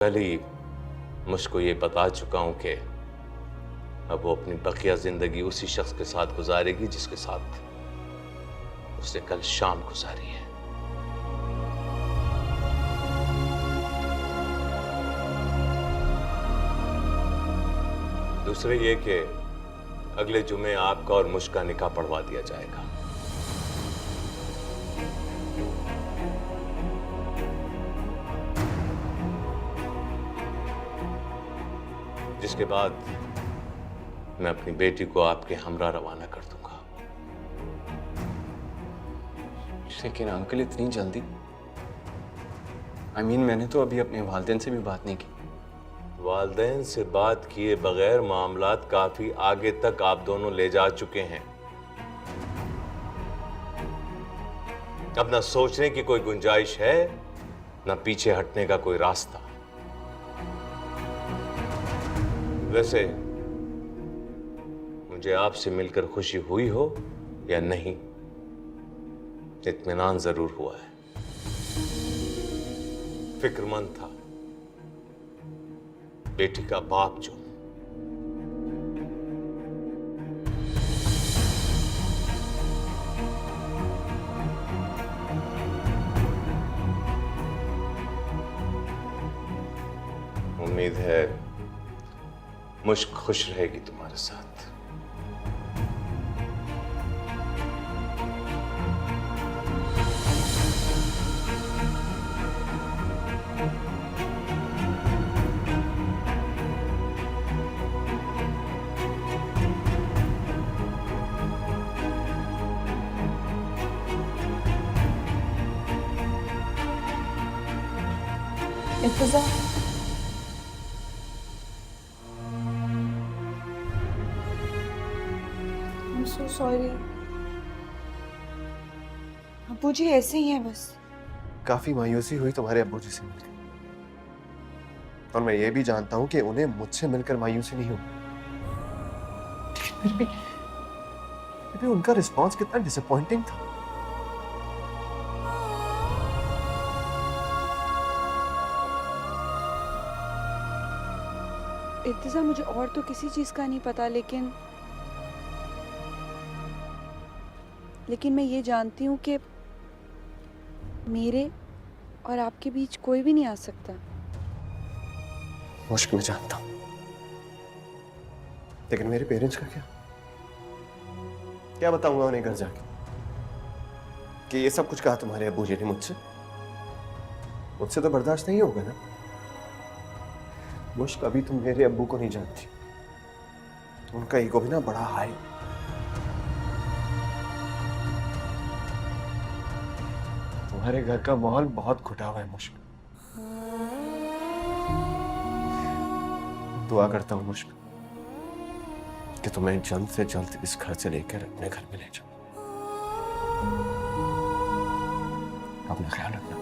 पहले ही मुझको ये बता चुका हूं कि अब वो अपनी बकिया जिंदगी उसी शख्स के साथ गुजारेगी जिसके साथ उसने कल शाम गुजारी है। दूसरे ये कि अगले जुमे आपका और मुझका निकाह पढ़वा दिया जाएगा। जिसके बाद मैं अपनी बेटी को आपके हमरा रवाना कर दूंगा। लेकिन अंकल इतनी जल्दी? मैंने तो अभी अपने वालिदैन से भी बात नहीं की। वालिदैन से बात किए बगैर मामलात काफी आगे तक आप दोनों ले जा चुके हैं। अब ना सोचने की कोई गुंजाइश है, ना पीछे हटने का कोई रास्ता। वैसे मुझे आपसे मिलकर खुशी हुई हो या नहीं, इत्मीनान जरूर हुआ है। फिक्रमंद था बेटी का बाप जो। उम्मीद है मुश्क खुश रहेगी तुम्हारे साथ। इंतजार। I'm so sorry। अब्बू जी ऐसे ही हैं बस। काफी मायूसी हुई तुम्हारे अब्बू जी से मिलकर, और मैं ये भी जानता हूँ कि उन्हें मुझसे मिलकर मायूसी नहीं हुई। लेकिन फिर भी उनका रिस्पॉन्स कितना डिसअपॉइंटिंग था। इंतजार, मुझे और तो किसी चीज का नहीं पता, लेकिन मैं ये जानती हूँ कि मेरे और आपके बीच कोई भी नहीं आ सकता। मुश्क में जानता हूँ, लेकिन मेरे पेरेंट्स का क्या बताऊंगा उन्हें घर जाके कि ये सब कुछ कहा तुम्हारे अब्बू जी ने मुझसे तो बर्दाश्त नहीं होगा ना। मुश्क, अभी तुम मेरे अब्बू को नहीं जानती, उनका ईगो भी ना बड़ा हाई। तुम्हारे घर का माहौल बहुत घुटा हुआ है मुश्क। दुआ करता हूँ मुश्क कि तुम्हें जल्द से जल्द इस घर से लेकर अपने घर में ले जाओ। अपना ख्याल रखना।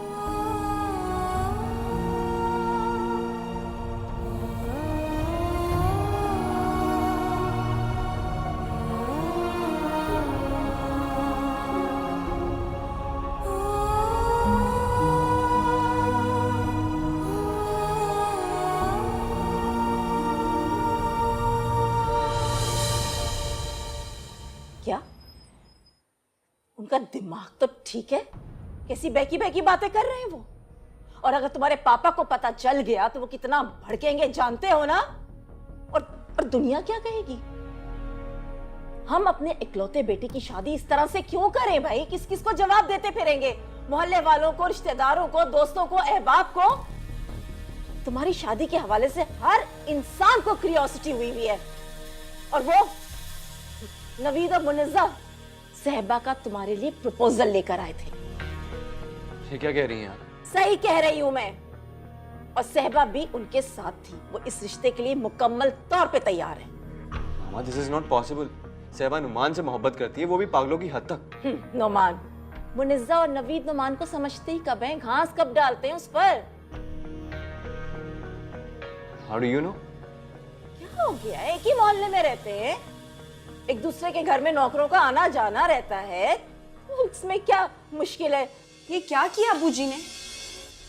क्या उनका दिमाग तो ठीक है? कैसी बहकी बहकी बातें कर रहे हैं वो। और अगर तुम्हारे पापा को पता चल गया तो वो कितना भड़केंगे जानते हो ना। और दुनिया क्या कहेगी? हम अपने इकलौते बेटे की शादी इस तरह से क्यों करें भाई? किस किस को जवाब देते फिरेंगे? मोहल्ले वालों को, रिश्तेदारों को, दोस्तों को, अहबाब को। तुम्हारी शादी के हवाले से हर इंसान को क्यूरियोसिटी हुई है। और वो नवीद और मुनिज़्ज़ा सहबा का तुम्हारे लिए प्रपोजल लेकर आए थे। ये क्या कह रही हैं आप? सही कह रही हूं मैं। और सहबा भी उनके साथ थी। वो इस रिश्ते के लिए मुकम्मल तौर पे तैयार है। मामा, this is not possible. Sahba Numan से मोहब्बत करती है, वो भी पागलों की हद तक। नुमान, मुनिज़्ज़ा और नवीद नुमान को समझते ही कब हैं? घास कब डालते हैं उस पर? How do you know? क्या हो गया? एक ही मोहल्ले में रहते हैं, एक दूसरे के घर में नौकरों का आना जाना रहता है, उसमें क्या मुश्किल है? ये क्या किया अब्बू जी ने?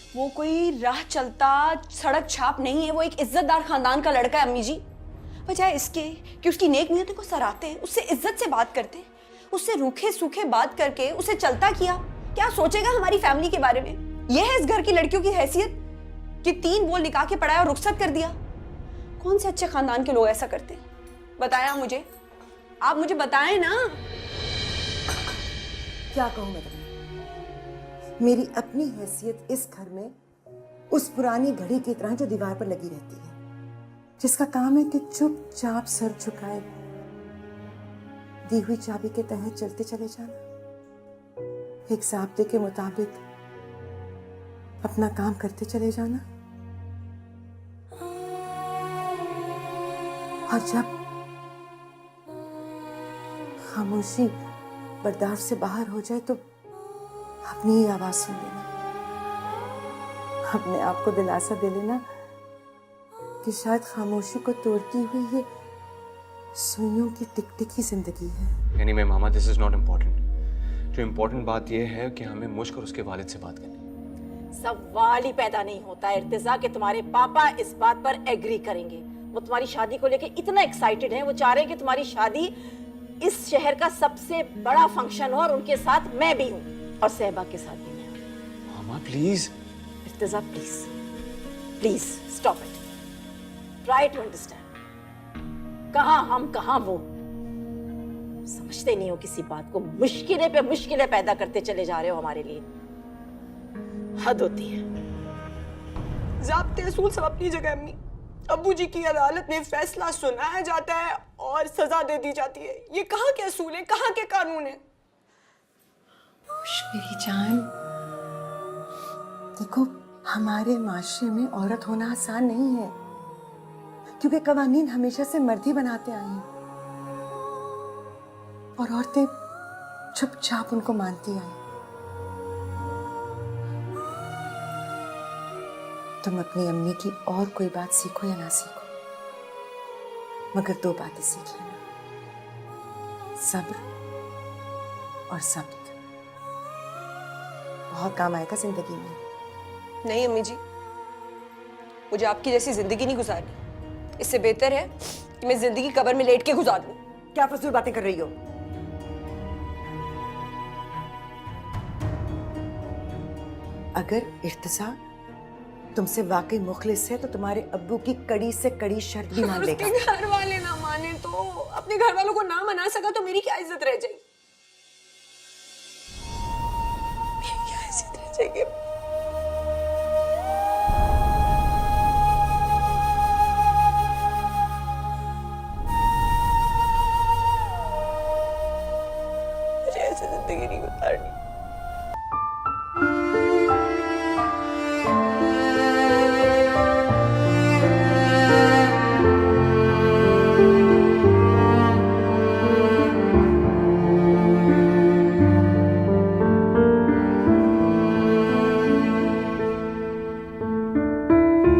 वो कोई राह चलता सड़क छाप नहीं है, वो एक इज्जतदार खानदान का लड़का है अम्मी जी। बजाय इसके कि उसकी नेक नियतों को सराहते, उससे इज्जत से बात करते, उससे रूखे सूखे बात करके उसे चलता किया। क्या सोचेगा हमारी फैमिली के बारे में? यह है इस घर की लड़कियों की हैसियत कि 3 बोल निकाह के पढ़ाया और रुखसत कर दिया। कौन से अच्छे खानदान के लोग ऐसा करते? बताया मुझे, आप मुझे बताएं ना। क्या कहूँ मैं तुम्हें? मेरी अपनी हैसियत इस घर में उस पुरानी घड़ी की तरह जो दीवार पर लगी रहती है, जिसका काम है कि चुपचाप सर झुकाए दी हुई चाबी के तहत चलते चले जाना, एक ज़ाब्ते के मुताबिक अपना काम करते चले जाना। और जब खामोशी बर्दाश्त से बाहर हो जाए तो अपनी ही आवाज सुन लेना, अपने आप को दिलासा दे लेना कि शायद खामोशी को तोड़ती हुई ये सुइयों की टिकटिकी जिंदगी है। Anyway mama, this is not important. जो इम्पोर्टेंट बात यह है कि हमें मुझ कर उसके वालिद से बात करनी। सवाल ही पैदा नहीं होता है इर्तिजा कि तुम्हारे पापा इस बात पर एग्री करेंगे। वो तुम्हारी शादी को लेकर इतना एक्साइटेड हैं, वो चाह रहे हैं कि तुम्हारी शादी इस शहर का सबसे बड़ा फंक्शन हो और उनके साथ मैं भी हूँ और सहबा के साथ भी मैं हूँ। मामा please. Irtiza please, please stop it. Try to understand. कहाँ हम कहाँ वो, समझते नहीं हो किसी बात को। मुश्किलें पे मुश्किलें पैदा करते चले जा रहे हो हमारे लिए। हद होती है। ज़ाब्ते असूल सब अपनी जगह अम्मी। अब्बू जी की अदालत में फैसला सुनाया जाता है और सजा दे दी जाती है। ये कहाँ के असूल है, कहाँ के कानून है? मेरी जान, देखो हमारे माशरे में औरत होना आसान नहीं है, क्योंकि कवानीन हमेशा से मर्द ही बनाते आए हैं और औरतें चुपचाप उनको मानती आई। तुम अपनी अम्मी की और कोई बात सीखो या ना सीखो, मगर 2 बातें सीख लेना, सब्र और सब्र। बहुत काम आएगा जिंदगी में। नहीं अम्मी जी, मुझे आपकी जैसी जिंदगी नहीं गुजारनी। इससे बेहतर है कि मैं जिंदगी कब्र में लेट के गुजार दूं। क्या फजूल बातें कर रही हो? अगर इर्तिजा तुमसे वाकई मुखलिस है तो तुम्हारे अब्बू की कड़ी से कड़ी शर्त भी मान लेगा। उसके घर वाले ना माने तो, अपने घर वालों को ना मना सका तो मेरी क्या इज्जत रह जाएगी? मेरी क्या इज्जत रह जाएगी? मुझे ऐसे जिंदगी नहीं गुजारनी।